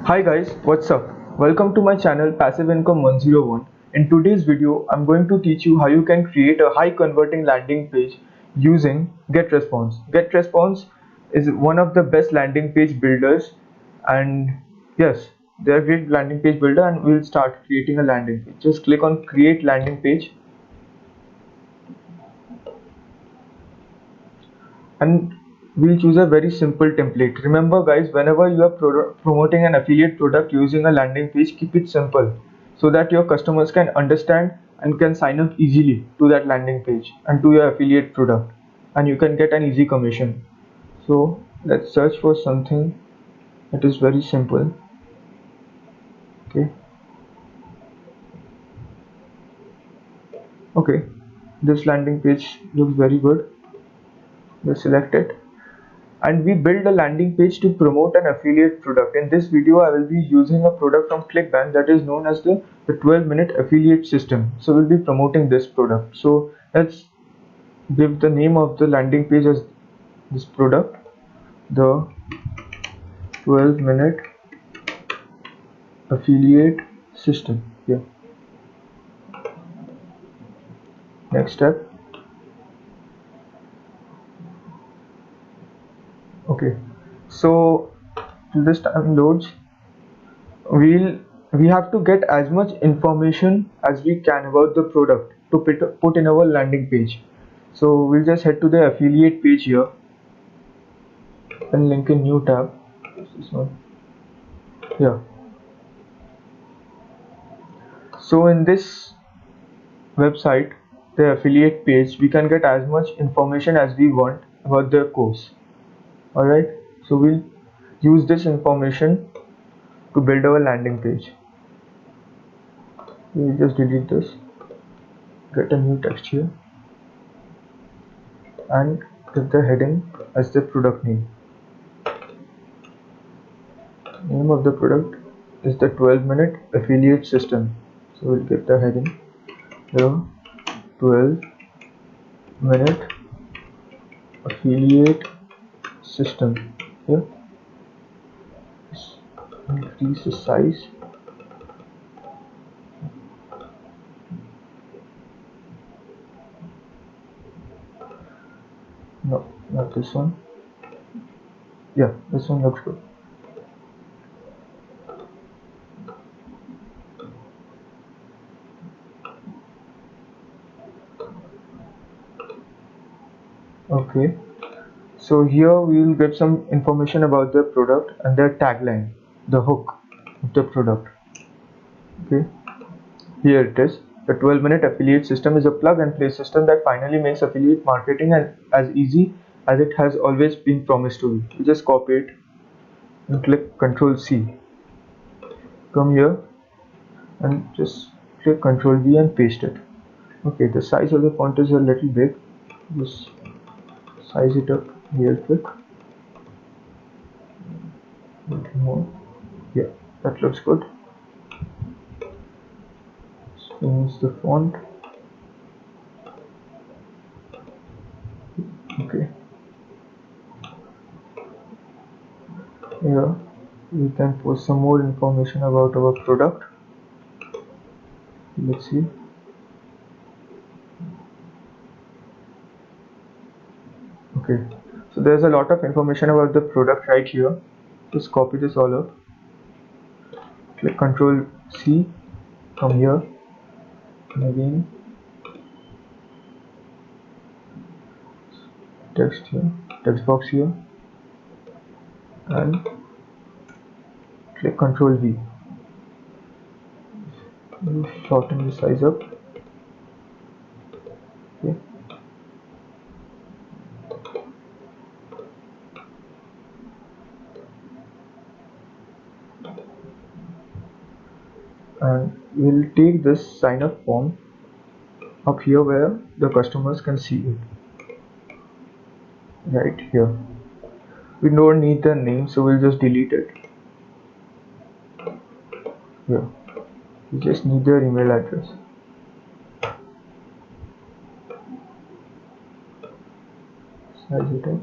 Hi guys, what's up? Welcome to my channel Passive Income 101. In today's video, I'm going to teach you how you can create a high converting landing page using GetResponse. GetResponse is one of the best landing page builders, and yes, they're a great landing page builder, and we'll start creating a landing page. Just click on create landing page, and we'll choose a very simple template. Remember guys, whenever you are promoting an affiliate product using a landing page, keep it simple so that your customers can understand and can sign up easily to that landing page and to your affiliate product, and you can get an easy commission. So let's search for something that is very simple. Okay okay this landing page looks very good. Let's select it, and we build a landing page to promote an affiliate product. In this video, I will be using a product from ClickBank that is known as the 12-minute affiliate system. So we'll be promoting this product. So let's give the name of the landing page as this product, the 12-minute affiliate system. Yeah. Next step. Okay. So till this time loads, we'll we have to get as much information as we can about the product to put in our landing page. So we'll just head to the affiliate page here and link a new tab. This one. Yeah. So in this website, the affiliate page, we can get as much information as we want about the course. Alright. So we'll use this information to build our landing page. We'll just delete this, get a new text here, and give the heading as the product name. Name of the product is the 12-minute affiliate system. So we'll get the heading, the 12-minute affiliate system. Here, increase the size. No, not this one. Yeah, this one looks good. Okay, so here we will get some information about the product and their tagline, the hook of the product. Okay, here it is. The 12-minute affiliate system is a plug and play system that finally makes affiliate marketing as easy as it has always been promised to be. You just copy it and click Ctrl C. Come here and just click Ctrl V and paste it. Okay, the size of the font is a little big. Just size it up real quick. A little more. Yeah, that looks good. Change the font. Okay. Here we can post some more information about our product. Let's see. Okay, so there's a lot of information about the product right here. Just copy this all up. Click Ctrl C. Come here and again text here, text box here, and click Ctrl V. Shorten the size up. Okay. And we'll take this sign up form up here where the customers can see it. Right here. We don't need the name, so we'll just delete it. Here. We just need their email address. Size it up.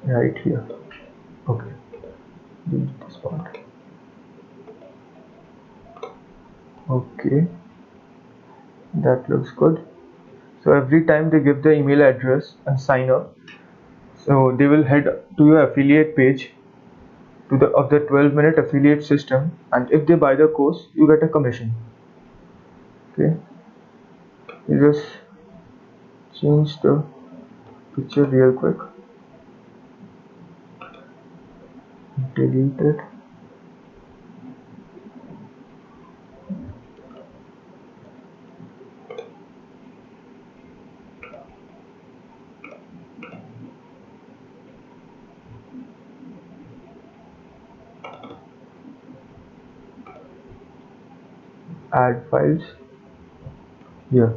Right here. Okay. delete this part. Okay, that looks good. So every time they give the email address and sign up, so they will head to your affiliate page to the of the 12-minute affiliate system, and if they buy the course, you get a commission. Okay, you just change the picture real quick, delete it. Add files. Here,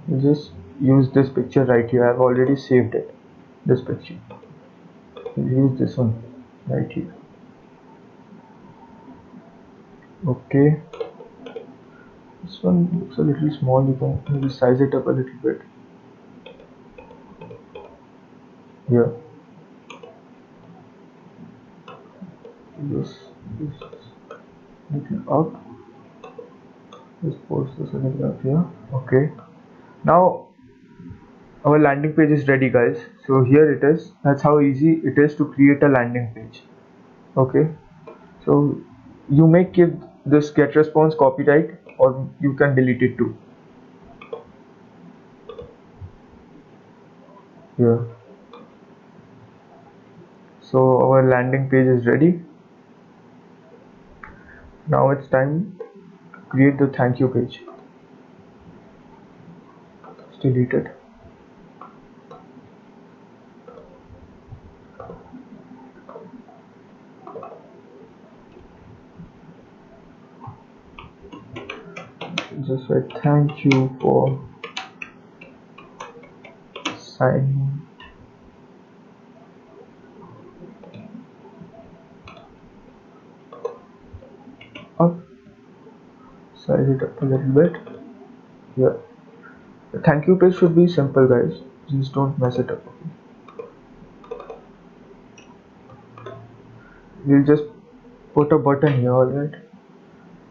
you just use this picture right here. I've already saved it. This picture. You use this one right here. Okay, this one looks a little small. You can maybe size it up a little bit. Here, just little up. Just post this a little up here. Okay. Now our landing page is ready, guys. So here it is. That's how easy it is to create a landing page. Okay. So you may keep this get response copyright, or you can delete it too. Here. So our landing page is ready. Now it's time to create the thank you page. Let's delete it. Just write thank you for signing up. Size it up a little bit. Here. The thank you page should be simple, guys. Please don't mess it up. We'll just put a button here, alright?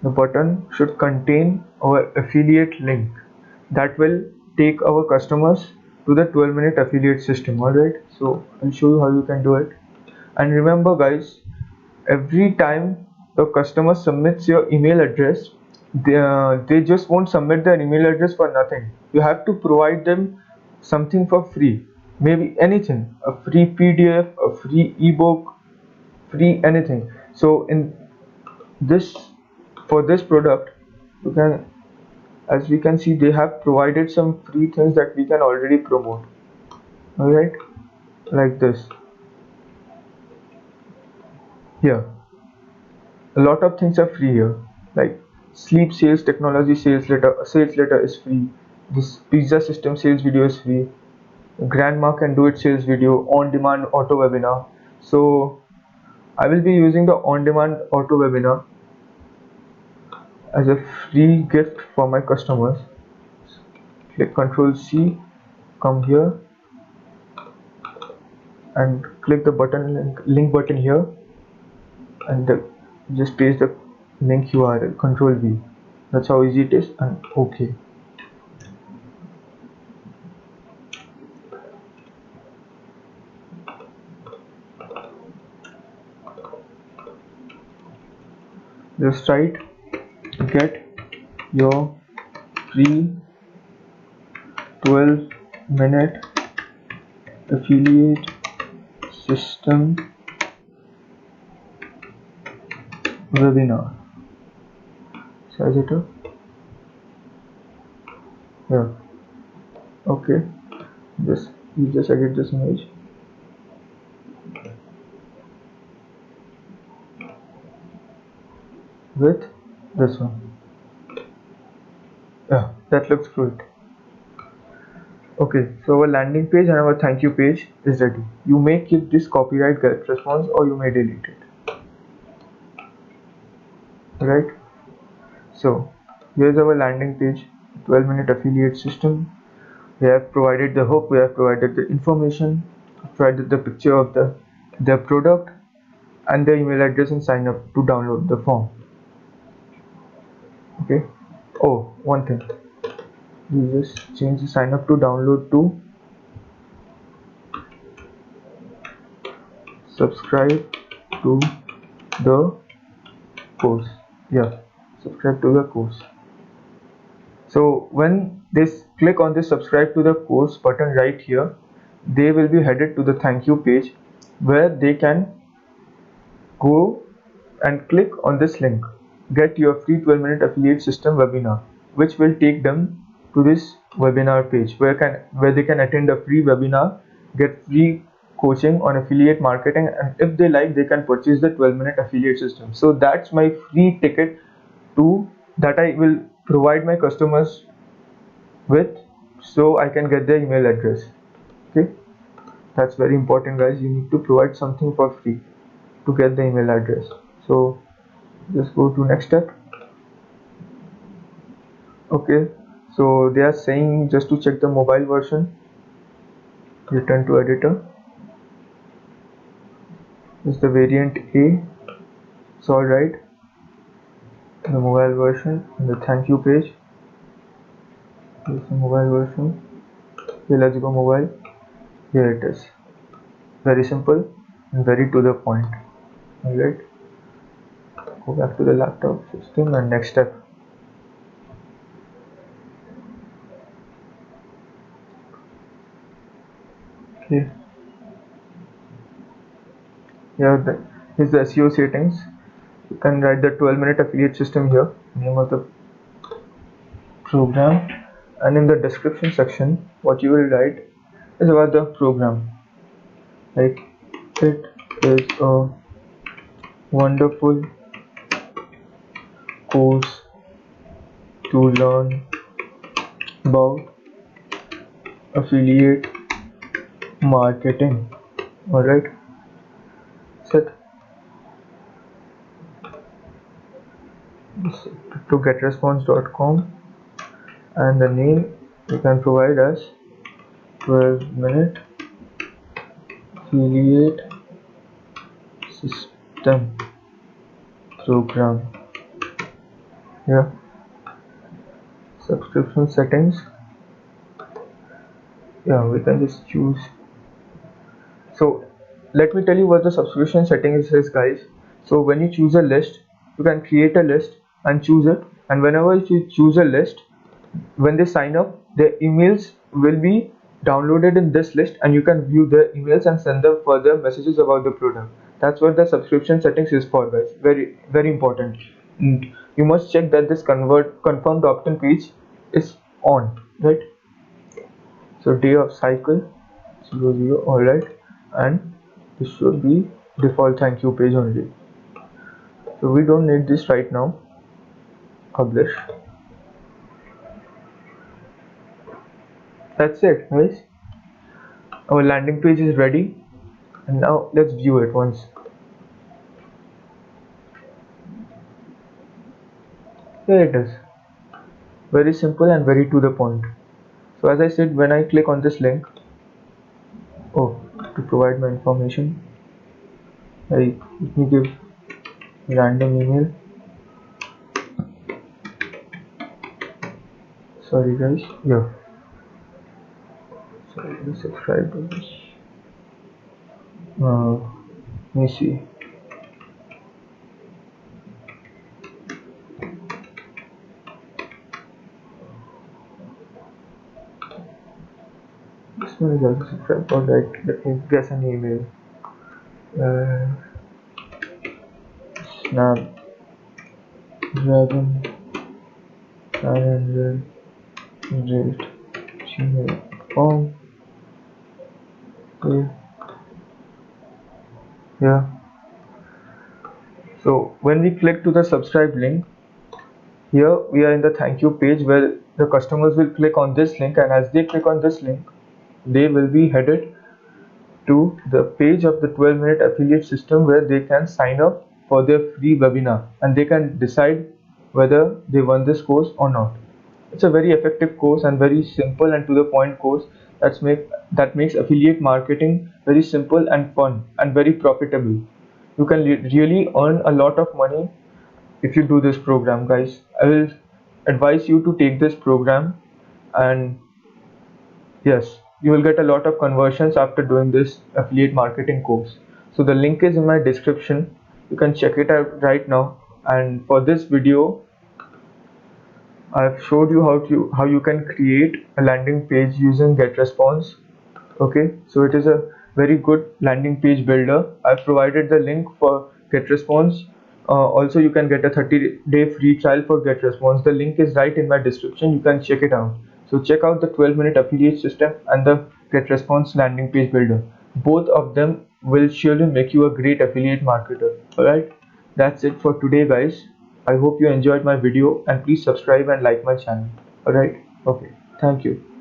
The button should contain our affiliate link that will take our customers to the 12-minute affiliate system. Alright, so I'll show you how you can do it. And remember, guys, every time the customer submits your email address, they just won't submit their email address for nothing. You have to provide them something for free, maybe anything, a free PDF, a free ebook, free anything. So in this, for this product, you can, as we can see, they have provided some free things that we can already promote. Alright, like this. Here, a lot of things are free here, like sleep sales technology sales letter is free. This pizza system sales video is free. Grandma can do it sales video, on demand auto webinar. So I will be using the on demand auto webinar as a free gift for my customers. Click Ctrl C, come here and click the button link button here, and just paste the link URL. Ctrl V. That's how easy it is. And OK. Just write get your free 12-minute affiliate system webinar. Size it up. Yeah. Okay. You just edit this image. With this one. Yeah, that looks good. Okay, so our landing page and our thank you page is ready. You may keep this copyright get response, or you may delete it. Right? So here's our landing page, 12-minute affiliate system. We have provided the hook, we have provided the information, provided the picture of the product, and their email address and sign up to download the form. Okay. Oh, one thing, you just change the sign up to download to subscribe to the course. Yeah, subscribe to the course. So when they click on the subscribe to the course button right here, they will be headed to the thank you page, where they can go and click on this link, get your free 12-minute affiliate system webinar, which will take them to this webinar page where they can attend a free webinar, get free coaching on affiliate marketing, and if they like, they can purchase the 12-minute affiliate system. So that's my free ticket to that I will provide my customers with, so I can get their email address. Okay, that's very important, guys. You need to provide something for free to get the email address. So just go to next step. Okay, so they are saying just to check the mobile version, return to editor. Is the variant A, it's alright. The mobile version and the thank you page. Here's the mobile version. Okay, let's go mobile. Here it is. Very simple and very to the point. Alright, go back to the laptop system and next step. Okay, here's the SEO settings. You can write the 12-minute affiliate system here, name of the program, and in the description section what you will write is about the program, like it is a wonderful course to learn about affiliate marketing. Alright, set to getresponse.com, and the name you can provide as 12-minute affiliate system program. Yeah, subscription settings, yeah, we can just choose. So let me tell you what the subscription settings is, guys. So when you choose a list, you can create a list and choose it, and whenever you choose a list, when they sign up, their emails will be downloaded in this list, and you can view their emails and send them further messages about the product. That's what the subscription settings is for, guys. Very very important. And you must check that this confirmed opt-in page is on, right? So day of cycle 00, alright, and this should be default thank you page only. So we don't need this right now. Publish. That's it, guys. Our landing page is ready, and now let's view it once. Here it is. Very simple and very to the point. So as I said, when I click on this link, to provide my information, let me give random email. Sorry guys, yeah. Sorry, subscribe to this. Let me see. This one is also subscribe. Alright, let me guess an email. Snapdragon 900 gmail.com. Okay. Yeah. So when we click to the subscribe link, here we are in the thank you page where the customers will click on this link, and as they click on this link, they will be headed to the page of the 12-minute affiliate system where they can sign up for their free webinar, and they can decide whether they won this course or not. It's a very effective course and very simple and to the point course that makes affiliate marketing very simple and fun and very profitable. You can really earn a lot of money if you do this program, guys. I will advise you to take this program, and yes, you will get a lot of conversions after doing this affiliate marketing course. So the link is in my description. You can check it out right now. And for this video, I've showed you how you can create a landing page using GetResponse. Okay, so it is a very good landing page builder. I've provided the link for GetResponse. Also, you can get a 30-day free trial for GetResponse. The link is right in my description. You can check it out. So check out the 12-minute affiliate system and the GetResponse landing page builder. Both of them will surely make you a great affiliate marketer. Alright, that's it for today, guys. I hope you enjoyed my video, and please subscribe and like my channel. Alright, okay, thank you.